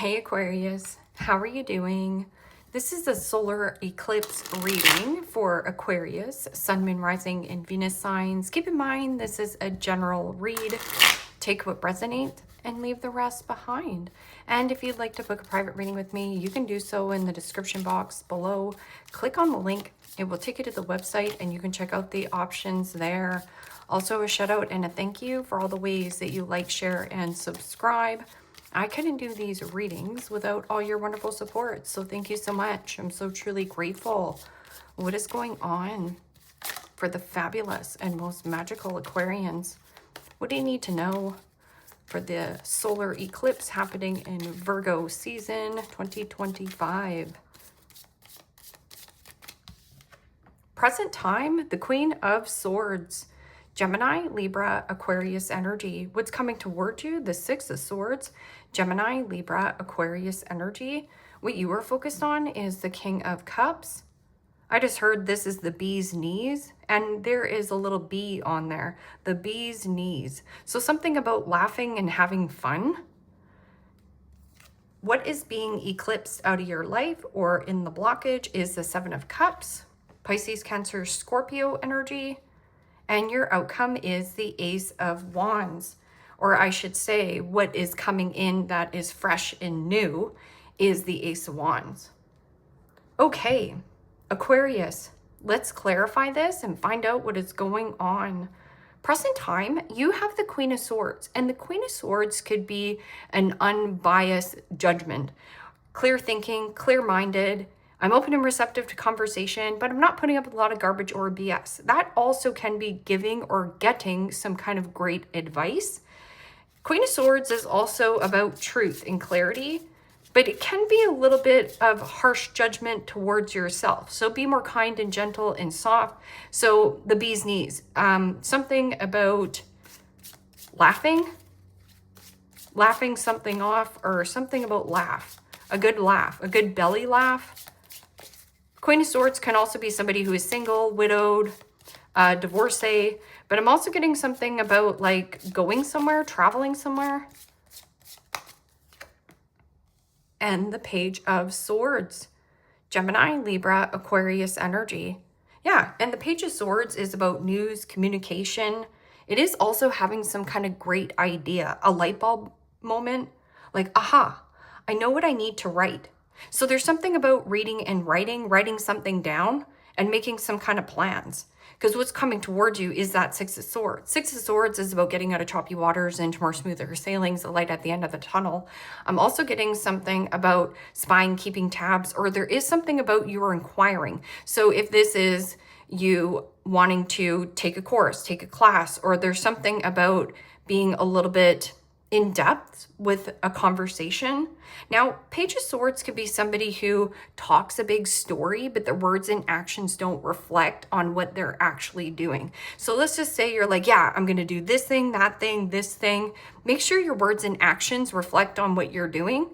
Hey Aquarius, how are you doing? This is a solar eclipse reading for Aquarius, Sun, Moon, Rising, and Venus signs. Keep in mind, this is a general read. Take what resonates and leave the rest behind. And if you'd like to book a private reading with me, you can do so in the description box below. Click on the link. It will take you to the website and you can check out the options there. Also a shout out and a thank you for all the ways that you like, share, and subscribe. I couldn't do these readings without all your wonderful support, so thank you so much. I'm so truly grateful. What is going on for the fabulous and most magical Aquarians? What do you need to know for the solar eclipse happening in Virgo season 2025? Present time, the Queen of Swords. Gemini, Libra, Aquarius energy. What's coming toward you? The Six of Swords. Gemini, Libra, Aquarius energy. What you are focused on is the King of Cups. I just heard this is the bee's knees, and there is a little bee on there. The bee's knees. So something about laughing and having fun. What is being eclipsed out of your life or in the blockage is the Seven of Cups. Pisces, Cancer, Scorpio energy. And your outcome is the Ace of Wands. Or I should say, what is coming in that is fresh and new is the Ace of Wands. Okay, Aquarius, let's clarify this and find out what is going on. Present time, you have the Queen of Swords. And the Queen of Swords could be an unbiased judgment. Clear thinking, clear-minded. I'm open and receptive to conversation, but I'm not putting up a lot of garbage or BS. That also can be giving or getting some kind of great advice. Queen of Swords is also about truth and clarity, but it can be a little bit of harsh judgment towards yourself. So be more kind and gentle and soft. So the bee's knees, something about laughing something off, or something about laugh, a good belly laugh. Queen of Swords can also be somebody who is single, widowed, divorcee, but I'm also getting something about like going somewhere, traveling somewhere. And the Page of Swords, Gemini, Libra, Aquarius energy. Yeah, and the Page of Swords is about news, communication. It is also having some kind of great idea, a light bulb moment, like, aha, I know what I need to write. So there's something about reading and writing something down and making some kind of plans. Because what's coming towards you is that Six of Swords. Six of Swords is about getting out of choppy waters into more smoother sailings, the light at the end of the tunnel. I'm also getting something about spying, keeping tabs, or there is something about you are inquiring. So if this is you wanting to take a course, take a class, or there's something about being a little bit in depth with a conversation. Now, Page of Swords could be somebody who talks a big story, but their words and actions don't reflect on what they're actually doing. So let's just say you're like, yeah, I'm going to do this thing, that thing, this thing. Make sure your words and actions reflect on what you're doing.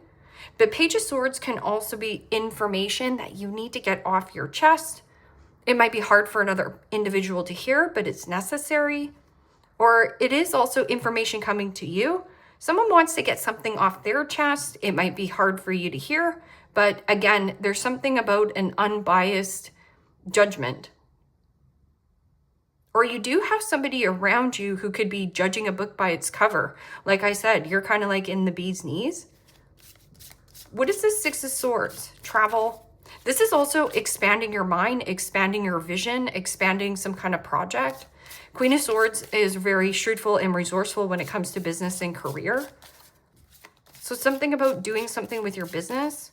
But Page of Swords can also be information that you need to get off your chest. It might be hard for another individual to hear, but it's necessary. Or it is also information coming to you. Someone wants to get something off their chest. It might be hard for you to hear, but again, there's something about an unbiased judgment. Or you do have somebody around you who could be judging a book by its cover. Like I said, you're kind of like in the bee's knees. What is this Six of Swords? Travel. This is also expanding your mind, expanding your vision, expanding some kind of project. Queen of Swords is very shrewdful and resourceful when it comes to business and career. So something about doing something with your business.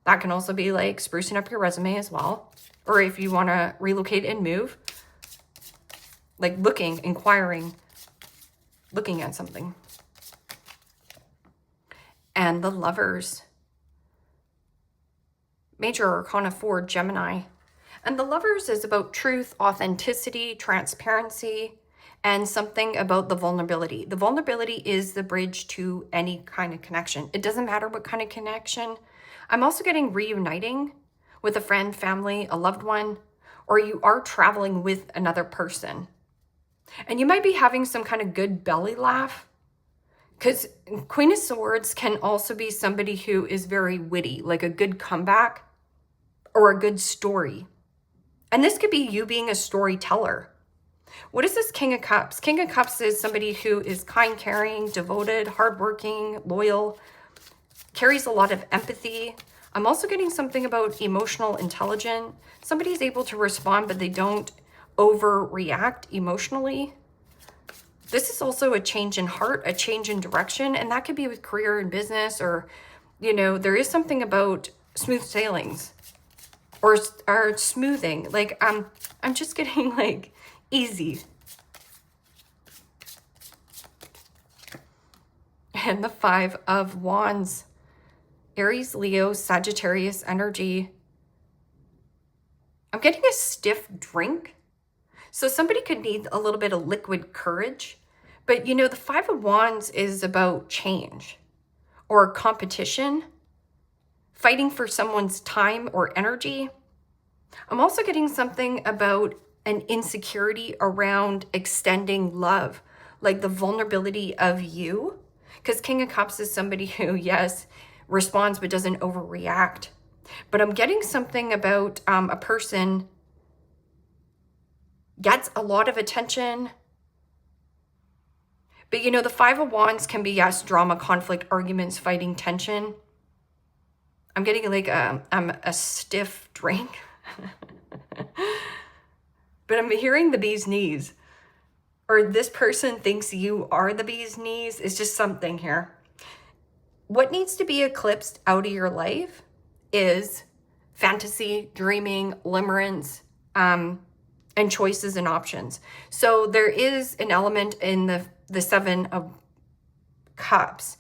That can also be like sprucing up your resume as well. Or if you want to relocate and move. Like looking, inquiring, looking at something. And the Lovers. Major Arcana 4, Gemini. And the Lovers is about truth, authenticity, transparency, and something about the vulnerability. The vulnerability is the bridge to any kind of connection. It doesn't matter what kind of connection. I'm also getting reuniting with a friend, family, a loved one, or you are traveling with another person. And you might be having some kind of good belly laugh Because Queen of Swords can also be somebody who is very witty, like a good comeback or a good story. And this could be you being a storyteller. What is this King of Cups? King of Cups is somebody who is kind, caring, devoted, hardworking, loyal, carries a lot of empathy. I'm also getting something about emotional intelligence. Somebody's able to respond, but they don't overreact emotionally. This is also a change in heart, a change in direction, and that could be with career and business, or, you know, there is something about smooth sailings or smoothing. Like, I'm just getting like easy. And the Five of Wands, Aries, Leo, Sagittarius energy. I'm getting a stiff drink. So somebody could need a little bit of liquid courage. But, you know, the Five of Wands is about change or competition, fighting for someone's time or energy. I'm also getting something about an insecurity around extending love, like the vulnerability of you. Because King of Cups is somebody who, yes, responds but doesn't overreact. But I'm getting something about a person gets a lot of attention. But, you know, the Five of Wands can be, yes, drama, conflict, arguments, fighting, tension. I'm getting like a stiff drink. But I'm hearing the bee's knees. Or this person thinks you are the bee's knees. It's just something here. What needs to be eclipsed out of your life is fantasy, dreaming, limerence, and choices and options. So there is an element in the Seven of Cups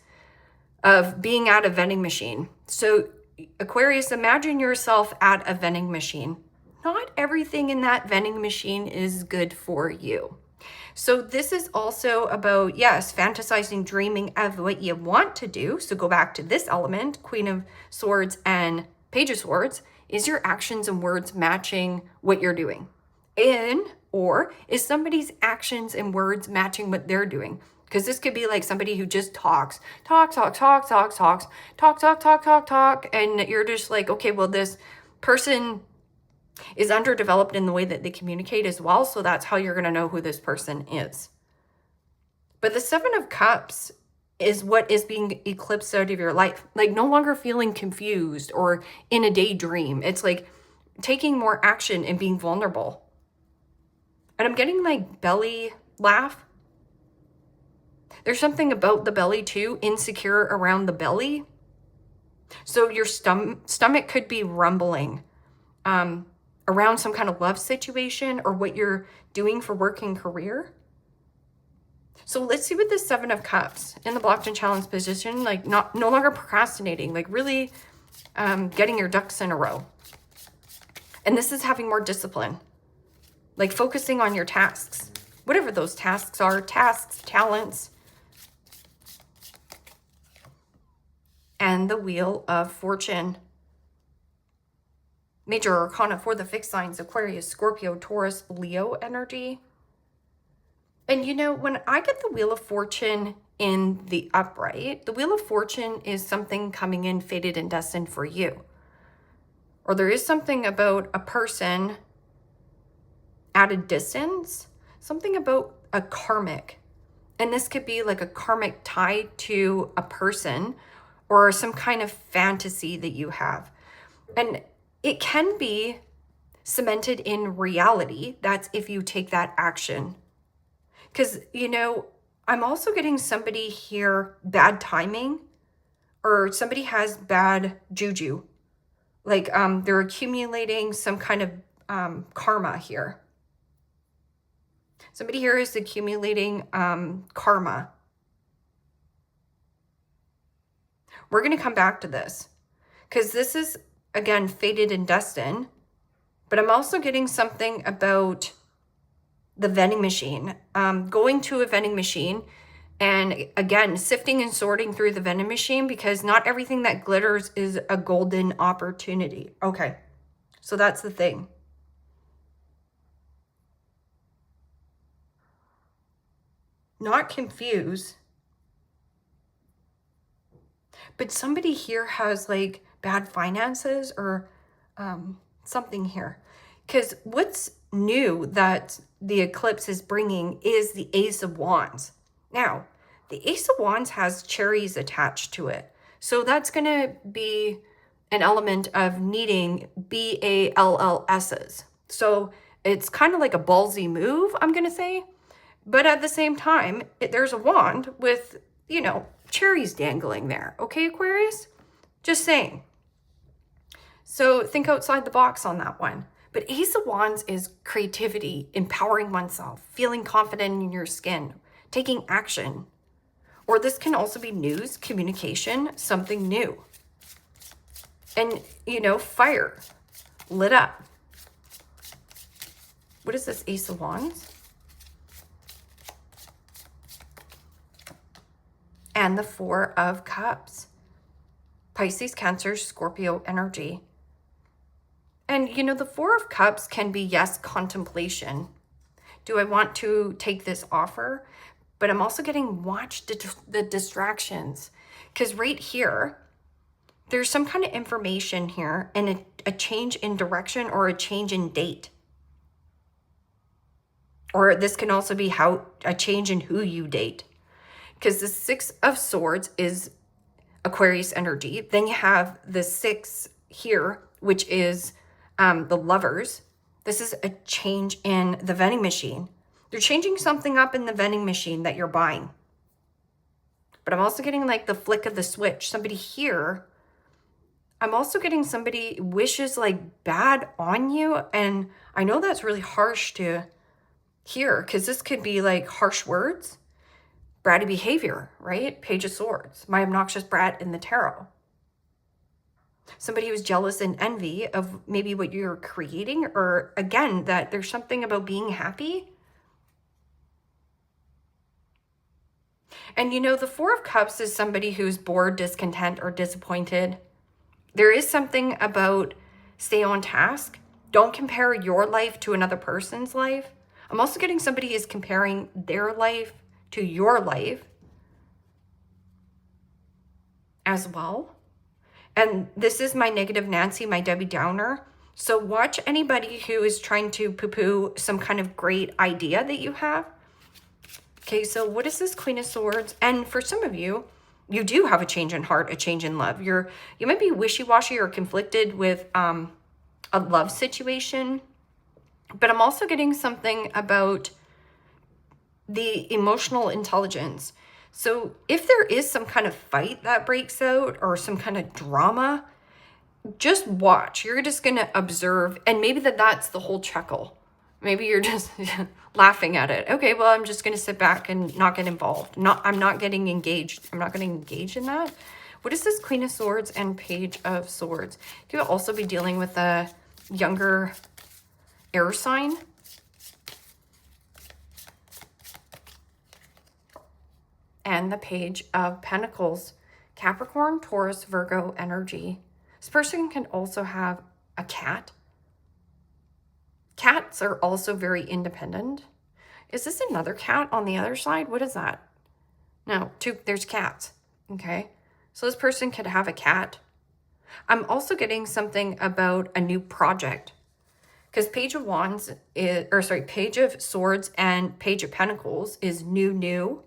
of being at a vending machine. So Aquarius, imagine yourself at a vending machine. Not everything in that vending machine is good for you. So this is also about, yes, fantasizing, dreaming of what you want to do. So go back to this element, Queen of Swords and Page of Swords. Is your actions and words matching what you're doing? Or is somebody's actions and words matching what they're doing? Because this could be like somebody who just talks, and you're just like, okay, well, this person is underdeveloped in the way that they communicate as well. So that's how you're going to know who this person is. But the Seven of Cups is what is being eclipsed out of your life. Like no longer feeling confused or in a daydream. It's like taking more action and being vulnerable. And I'm getting like belly laugh. There's something about the belly too, insecure around the belly. So your stomach could be rumbling around some kind of love situation or what you're doing for work and career. So let's see what the Seven of Cups in the blocked and challenged position, like no longer procrastinating, like really getting your ducks in a row. And this is having more discipline, like focusing on your tasks, whatever those tasks are, tasks, talents. And the Wheel of Fortune. Major Arcana for the fixed signs, Aquarius, Scorpio, Taurus, Leo energy. And you know, when I get the Wheel of Fortune in the upright, the Wheel of Fortune is something coming in fated and destined for you. Or there is something about a person at a distance, something about a karmic. And this could be like a karmic tie to a person or some kind of fantasy that you have. And it can be cemented in reality. That's if you take that action. Because, you know, I'm also getting somebody here, bad timing, or somebody has bad juju. Like they're accumulating some kind of karma here. Somebody here is accumulating karma. We're going to come back to this because this is, again, fated and destined. But I'm also getting something about the vending machine. Going to a vending machine and, again, sifting and sorting through the vending machine because not everything that glitters is a golden opportunity. Okay, so that's the thing. Not confuse. But somebody here has like bad finances or something here. Because what's new that the eclipse is bringing is the Ace of Wands. Now, the Ace of Wands has cherries attached to it. So that's going to be an element of needing BALLS's. So it's kind of like a ballsy move, I'm going to say. But at the same time, there's a wand with, you know, cherries dangling there. Okay, Aquarius? Just saying. So think outside the box on that one. But Ace of Wands is creativity, empowering oneself, feeling confident in your skin, taking action. Or this can also be news, communication, something new. And, you know, fire, lit up. What is this Ace of Wands? And the Four of Cups. Pisces, Cancer, Scorpio energy. And, you know, the Four of Cups can be, yes, contemplation. Do I want to take this offer? But I'm also getting watch the distractions. Because right here, there's some kind of information here and a change in direction or a change in date. Or this can also be how a change in who you date. Because the Six of Swords is Aquarius energy. Then you have the 6 here, which is the Lovers. This is a change in the vending machine. They're changing something up in the vending machine that you're buying. But I'm also getting like the flick of the switch. Somebody here, I'm also getting somebody wishes like bad on you. And I know that's really harsh to hear because this could be like harsh words, bratty behavior, right? Page of Swords, my obnoxious brat in the tarot. Somebody who's jealous and envy of maybe what you're creating, or again, that there's something about being happy. And you know, the Four of Cups is somebody who's bored, discontent, or disappointed. There is something about stay on task. Don't compare your life to another person's life. I'm also getting somebody is comparing their life to your life as well. And this is my negative Nancy, my Debbie Downer. So watch anybody who is trying to poo-poo some kind of great idea that you have. Okay, so what is this Queen of Swords? And for some of you, you do have a change in heart, a change in love. You might be wishy-washy or conflicted with a love situation. But I'm also getting something about the emotional intelligence. So if there is some kind of fight that breaks out or some kind of drama, just watch. You're just going to observe. And maybe that's the whole chuckle. Maybe you're just laughing at it. Okay, well, I'm just going to sit back and not get involved. I'm not getting engaged. I'm not going to engage in that. What is this Queen of Swords and Page of Swords? You could also be dealing with a younger air sign. And the Page of Pentacles, Capricorn, Taurus, Virgo energy. This person can also have a cat. Cats are also very independent. Is this another cat on the other side? What is that? No, there's cats. Okay, so this person could have a cat. I'm also getting something about a new project. Because Page of Wands Page of Swords and Page of Pentacles is new.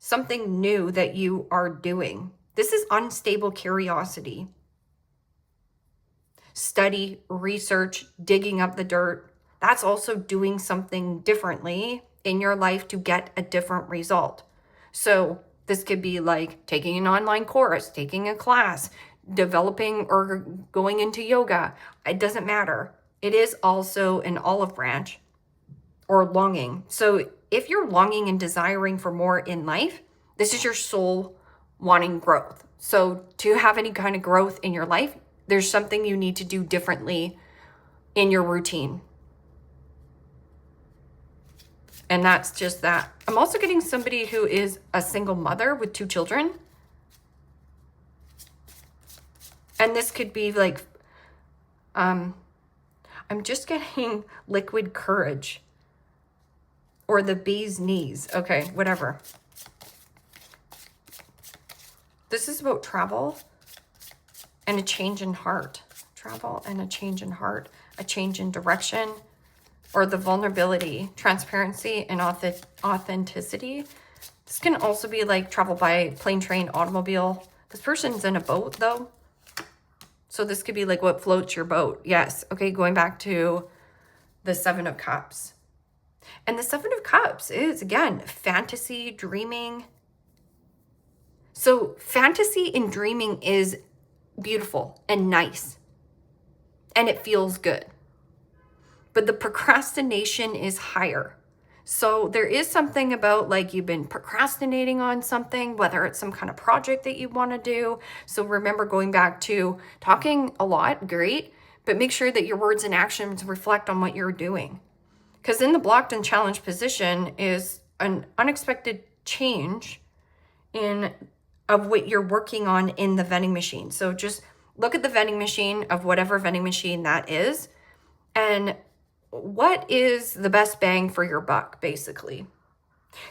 Something new that you are doing. This is unstable curiosity. Study, research, digging up the dirt. That's also doing something differently in your life to get a different result. So this could be like taking an online course, taking a class, developing or going into yoga. It doesn't matter. It is also an olive branch or longing. So if you're longing and desiring for more in life, this is your soul wanting growth. So to have any kind of growth in your life, there's something you need to do differently in your routine. And that's just that. I'm also getting somebody who is a single mother with 2 children. And this could be like, I'm just getting liquid courage. Or the bee's knees. Okay, whatever. This is about travel and a change in heart. Travel and a change in heart, a change in direction, or the vulnerability, transparency, and authenticity. This can also be like travel by plane, train, automobile. This person's in a boat though. So this could be like what floats your boat. Yes. Okay, going back to the Seven of Cups. And the Seven of Cups is, again, fantasy, dreaming. So fantasy and dreaming is beautiful and nice. And it feels good. But the procrastination is higher. So there is something about like you've been procrastinating on something, whether it's some kind of project that you want to do. So remember, going back to talking a lot, great, but make sure that your words and actions reflect on what you're doing. Because in the blocked and challenged position is an unexpected change of what you're working on in the vending machine. So just look at the vending machine of whatever vending machine that is, and what is the best bang for your buck, basically.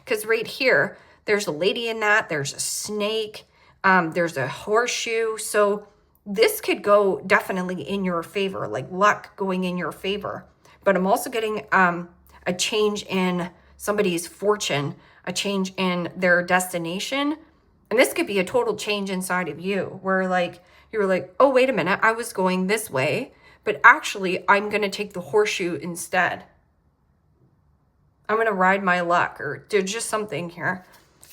Because right here, there's a lady in that, there's a snake, there's a horseshoe. So this could go definitely in your favor, like luck going in your favor. But I'm also getting a change in somebody's fortune, a change in their destination. And this could be a total change inside of you where like, you're like, oh, wait a minute, I was going this way, but actually I'm going to take the horseshoe instead. I'm going to ride my luck, or do just something here.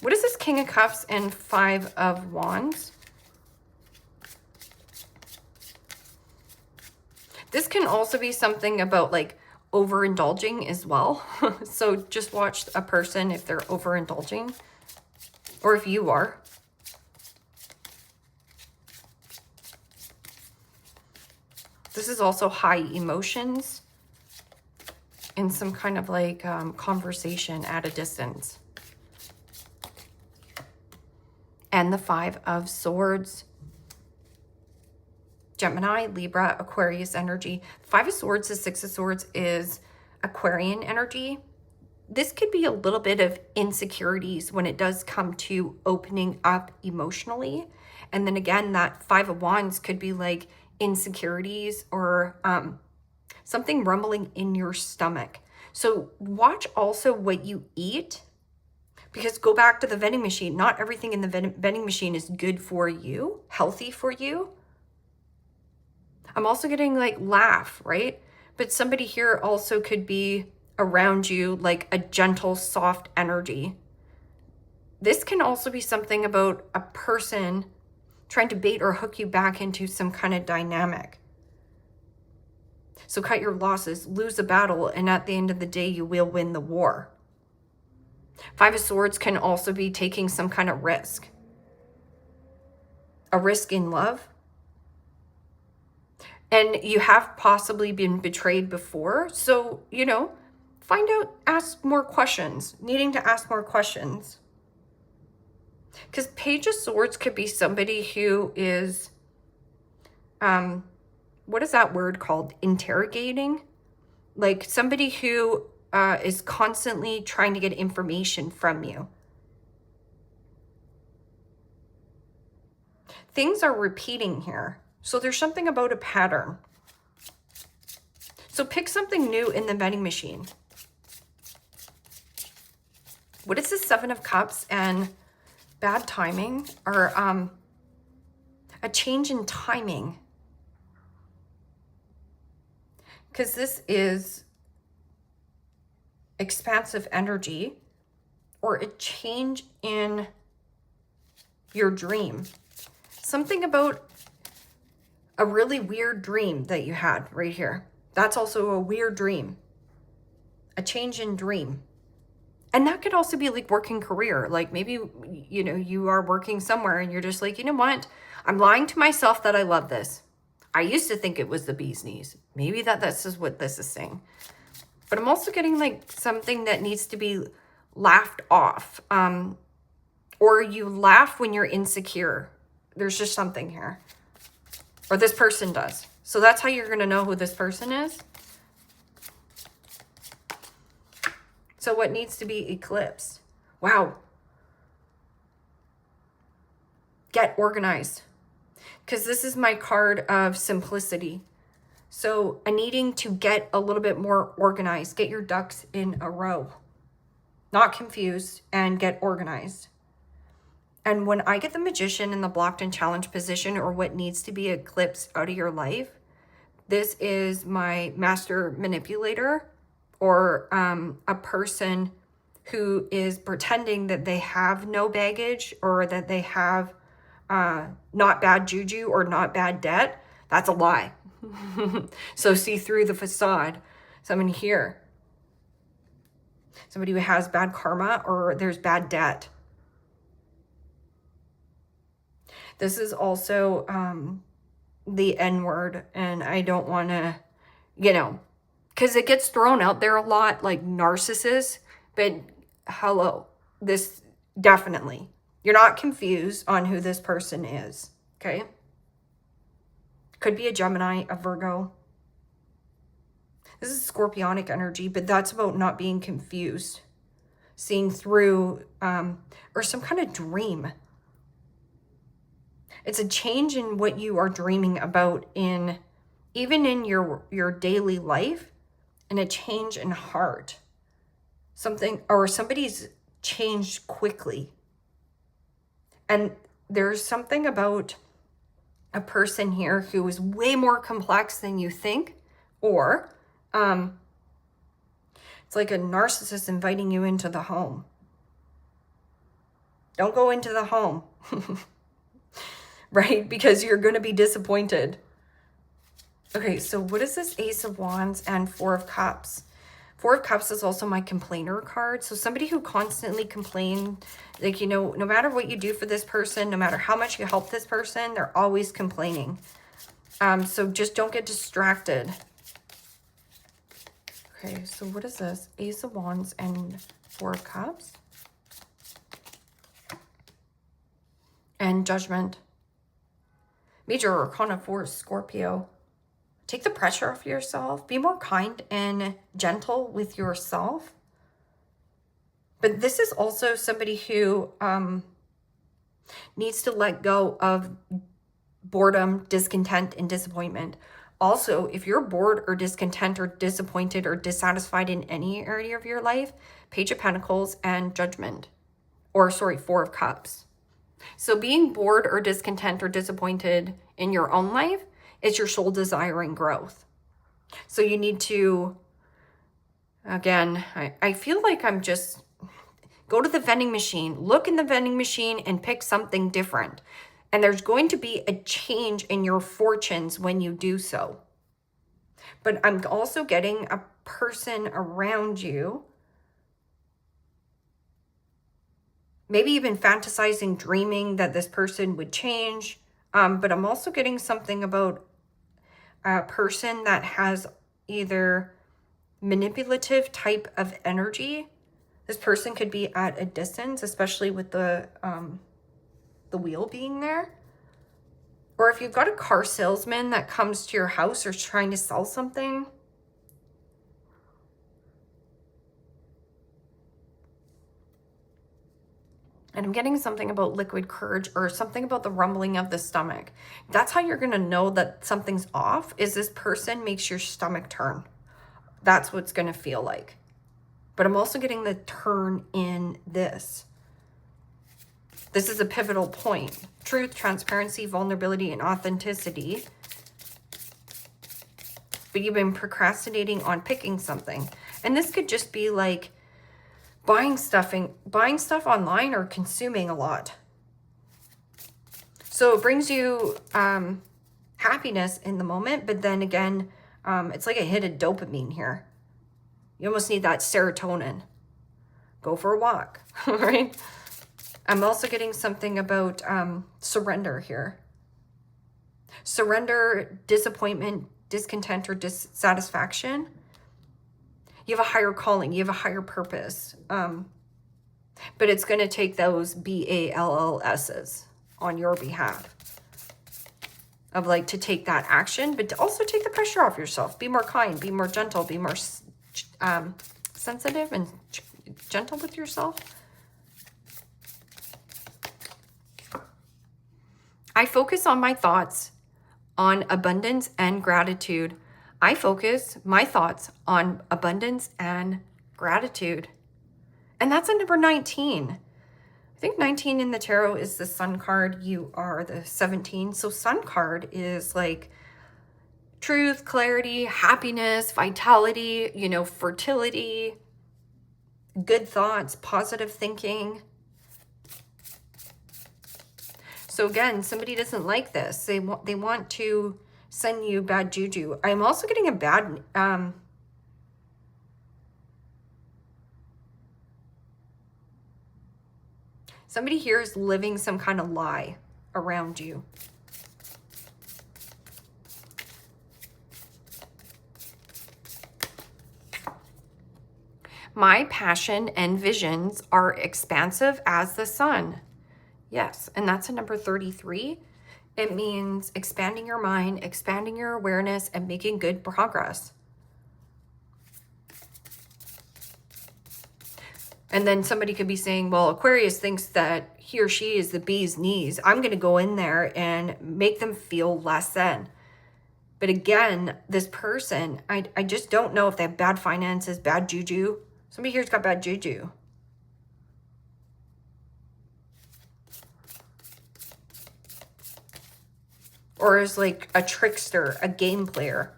What is this King of Cups and Five of Wands? This can also be something about like overindulging as well. So just watch a person if they're overindulging, or if you are. This is also high emotions and some kind of like conversation at a distance. And the Five of Swords. Gemini, Libra, Aquarius energy. Five of Swords, the Six of Swords is Aquarian energy. This could be a little bit of insecurities when it does come to opening up emotionally. And then again, that Five of Wands could be like insecurities or something rumbling in your stomach. So watch also what you eat, because go back to the vending machine. Not everything in the vending machine is good for you, healthy for you. I'm also getting like laugh, right? But somebody here also could be around you like a gentle, soft energy. This can also be something about a person trying to bait or hook you back into some kind of dynamic. So cut your losses, lose a battle, and at the end of the day, you will win the war. Five of Swords can also be taking some kind of risk. A risk in love. And you have possibly been betrayed before. So, you know, find out, ask more questions, needing to ask more questions. Because Page of Swords could be somebody who is, what is that word called? Interrogating? Like somebody who is constantly trying to get information from you. Things are repeating here. So there's something about a pattern. So pick something new in the vending machine. What is the Seven of Cups and bad timing, or a change in timing? Because this is expansive energy, or a change in your dream. Something about a really weird dream that you had right here. That's also a weird dream. A change in dream. And that could also be like working career. Like maybe, you know, you are working somewhere and you're just like, you know what? I'm lying to myself that I love this. I used to think it was the bee's knees. Maybe this is what this is saying. But I'm also getting like something that needs to be laughed off. Or you laugh when you're insecure. There's just something here. Or this person does. So that's how you're going to know who this person is. So what needs to be eclipsed? Wow. get organized, because this is my card of simplicity. So a needing to get a little bit more organized, get your ducks in a row, not confused, and get organized. And when I get the Magician in the blocked and challenged position, or what needs to be eclipsed out of your life, this is my master manipulator, or a person who is pretending that they have no baggage, or that they have not bad juju or not bad debt. That's a lie. So see through the facade. Someone here, somebody who has bad karma, or there's bad debt. This is also the N word, and I don't want to, you know, because it gets thrown out there a lot, like narcissist, but hello, this definitely, you're not confused on who this person is, okay? Could be a Gemini, a Virgo. This is scorpionic energy, but that's about not being confused, seeing through, or some kind of dream. It's a change in what you are dreaming about, in even in your daily life, and a change in heart. Something, or somebody's changed quickly. And there's something about a person here who is way more complex than you think, or it's like a narcissist inviting you into the home. Don't go into the home. Right? Because you're going to be disappointed. Okay, so what is this Ace of Wands and Four of Cups? Four of Cups is also my complainer card. So somebody who constantly complains, like, you know, no matter what you do for this person, no matter how much you help this person, they're always complaining. So just don't get distracted. Okay, so what is this? Ace of Wands and Four of Cups. And Judgment. Major Arcana 4 is Scorpio. Take the pressure off yourself. Be more kind and gentle with yourself. But this is also somebody who needs to let go of boredom, discontent, and disappointment. Also, if you're bored or discontent or disappointed or dissatisfied in any area of your life, Page of Pentacles and Judgment. Or, sorry, Four of Cups. So being bored or discontent or disappointed in your own life is your soul desiring growth. So you need to, again, I feel like I'm just, go to the vending machine, look in the vending machine and pick something different. And there's going to be a change in your fortunes when you do so. But I'm also getting a person around you, maybe even fantasizing, dreaming that this person would change. But I'm also getting something about a person that has either manipulative type of energy. This person could be at a distance, especially with the wheel being there. Or if you've got a car salesman that comes to your house or is trying to sell something. And I'm getting something about liquid courage, or something about the rumbling of the stomach. That's how you're going to know that something's off, is this person makes your stomach turn. That's what's going to feel like. But I'm also getting the turn in this. This is a pivotal point. Truth, transparency, vulnerability, and authenticity. But you've been procrastinating on picking something. And this could just be like buying stuff online, or consuming a lot. So it brings you happiness in the moment, but then again, it's like a hit of dopamine here. You almost need that serotonin. Go for a walk, right? I'm also getting something about surrender here. Surrender, disappointment, discontent, or dissatisfaction. You have a higher calling. You have a higher purpose. But it's going to take those BALLS's on your behalf. Of like to take that action, but to also take the pressure off yourself. Be more kind. Be more gentle. Be more sensitive and gentle with yourself. I focus on my thoughts on abundance and gratitude. I focus my thoughts on abundance and gratitude. And that's a number 19. I think 19 in the tarot is the Sun card. You are the 17. So Sun card is like truth, clarity, happiness, vitality, you know, fertility, good thoughts, positive thinking. So again, somebody doesn't like this. They want to send you bad juju. I'm also getting a bad somebody here is living some kind of lie around you. My passion and visions are expansive as the sun. Yes, and that's a number 33. It means expanding your mind, expanding your awareness, and making good progress. And then somebody could be saying, well, Aquarius thinks that he or she is the bee's knees. I'm going to go in there and make them feel less than. But again, this person, I just don't know if they have bad finances, bad juju. Somebody here's got bad juju. Or is like a trickster, a game player.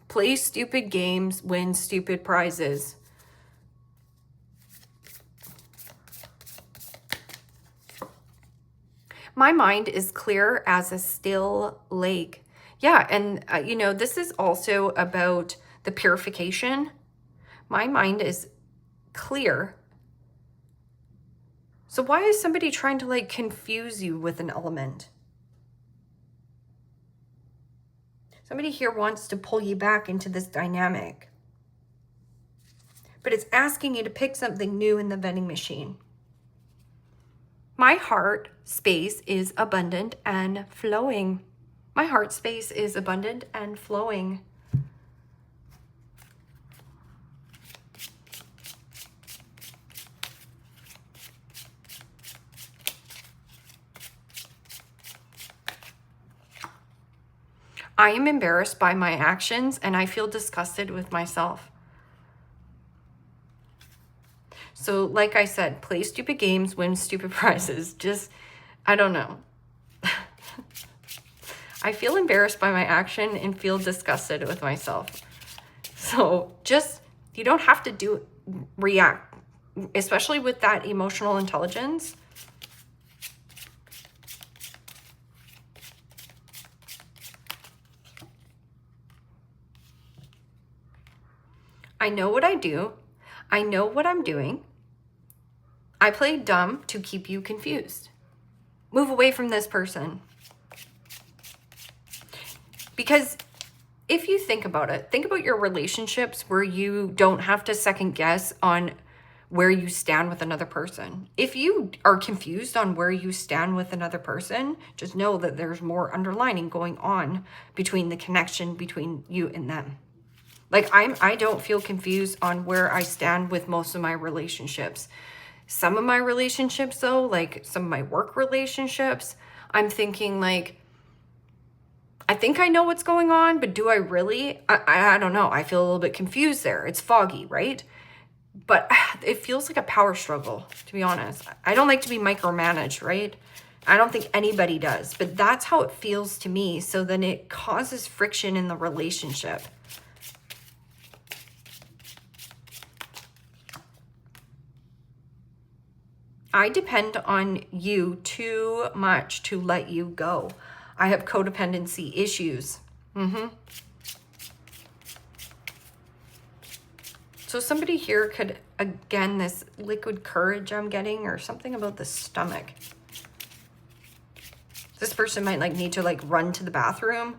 Play stupid games, win stupid prizes. My mind is clear as a still lake. Yeah, and you know, this is also about the purification. My mind is clear. So why is somebody trying to like confuse you with an element? Somebody here wants to pull you back into this dynamic. But it's asking you to pick something new in the vending machine. My heart space is abundant and flowing. My heart space is abundant and flowing. I am embarrassed by my actions and I feel disgusted with myself. So like I said, play stupid games, win stupid prizes. Just, I don't know. I feel embarrassed by my action and feel disgusted with myself. So just, you don't have to react, especially with that emotional intelligence. I know what I do. I know what I'm doing. I play dumb to keep you confused. Move away from this person. Because if you think about it, think about your relationships where you don't have to second guess on where you stand with another person. If you are confused on where you stand with another person, just know that there's more underlining going on between the connection between you and them. Like I don't feel confused on where I stand with most of my relationships. Some of my relationships though, like some of my work relationships, I'm thinking like, I think I know what's going on, but do I really? I don't know. I feel a little bit confused there. It's foggy, right? But it feels like a power struggle, to be honest. I don't like to be micromanaged, right? I don't think anybody does, but that's how it feels to me. So then it causes friction in the relationship. I depend on you too much to let you go. I have codependency issues. So somebody here could, again, this liquid courage I'm getting, or something about the stomach. This person might like need to like run to the bathroom.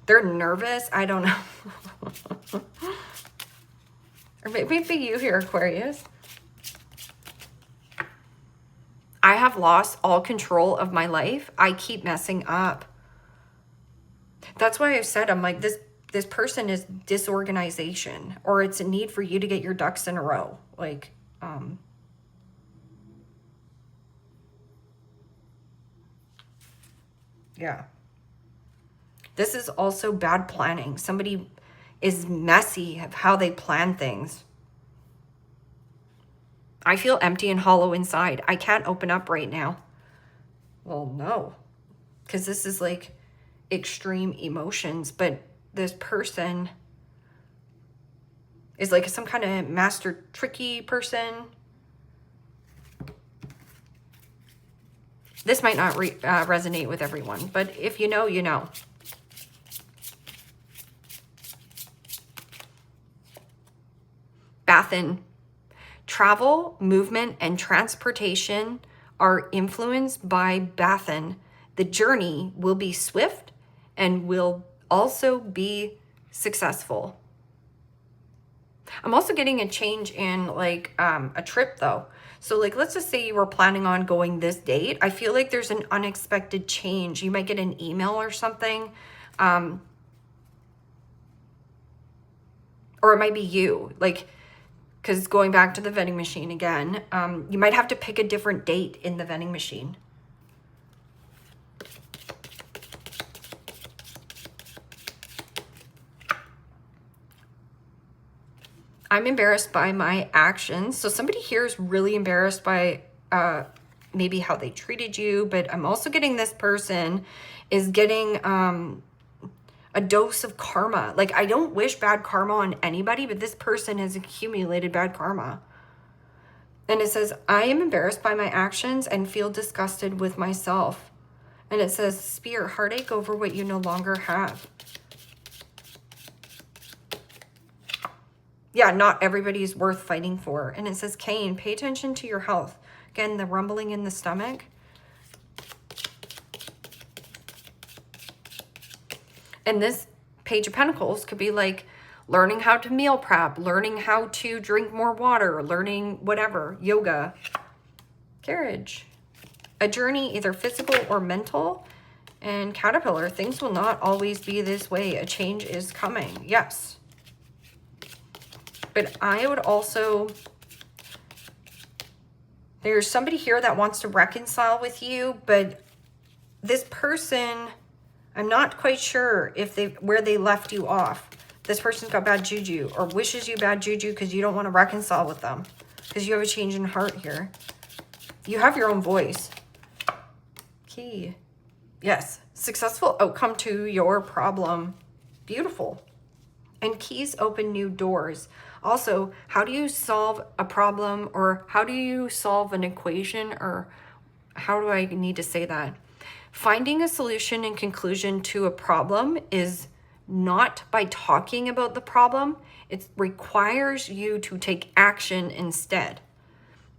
They're nervous. I don't know. Or maybe you here, Aquarius. I have lost all control of my life. I keep messing up. That's why I said, I'm like, this person is disorganization, or it's a need for you to get your ducks in a row. Like, Yeah. This is also bad planning. Somebody is messy of how they plan things. I feel empty and hollow inside. I can't open up right now. Well, no. Because this is like extreme emotions. But this person is like some kind of master tricky person. This might not resonate with everyone. But if you know, you know. Bathin. Travel, movement, and transportation are influenced by Bathin. The journey will be swift and will also be successful. I'm also getting a change in like a trip though. So like, let's just say you were planning on going this date. I feel like there's an unexpected change. You might get an email or something. Or it might be you. Like, because going back to the vending machine again, you might have to pick a different date in the vending machine. I'm embarrassed by my actions. So somebody here is really embarrassed by maybe how they treated you, but I'm also getting this person is getting a dose of karma. Like, I don't wish bad karma on anybody, but this person has accumulated bad karma. And it says, I am embarrassed by my actions and feel disgusted with myself. And it says, Spear, heartache over what you no longer have. Yeah, not everybody is worth fighting for. And it says, Cain, pay attention to your health. Again, the rumbling in the stomach. And this Page of Pentacles could be like learning how to meal prep, learning how to drink more water, learning whatever, yoga. Carriage. A journey, either physical or mental. And Caterpillar, things will not always be this way. A change is coming. Yes. But I would also, there's somebody here that wants to reconcile with you, but this person, I'm not quite sure if where they left you off. This person's got bad juju or wishes you bad juju because you don't want to reconcile with them because you have a change in heart here. You have your own voice. Key. Yes. Successful outcome to your problem. Beautiful. And keys open new doors. Also, how do you solve a problem, or how do you solve an equation, or how do I need to say that? Finding a solution and conclusion to a problem is not by talking about the problem. It requires you to take action instead.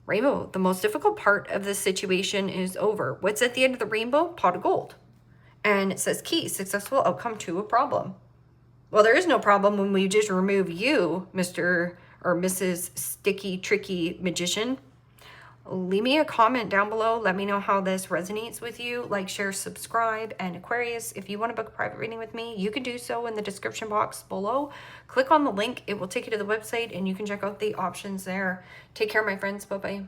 Rainbow, the most difficult part of the situation is over. What's at the end of the rainbow? Pot of gold. And it says key, successful outcome to a problem. Well, there is no problem when we just remove you, Mr. or Mrs. Sticky, Tricky Magician. Leave me a comment down below. Let me know how this resonates with you. Like, share, subscribe. And Aquarius, if you want to book a private reading with me, you can do so in the description box below. Click on the link. It will take you to the website and you can check out the options there. Take care, my friends. Bye-bye.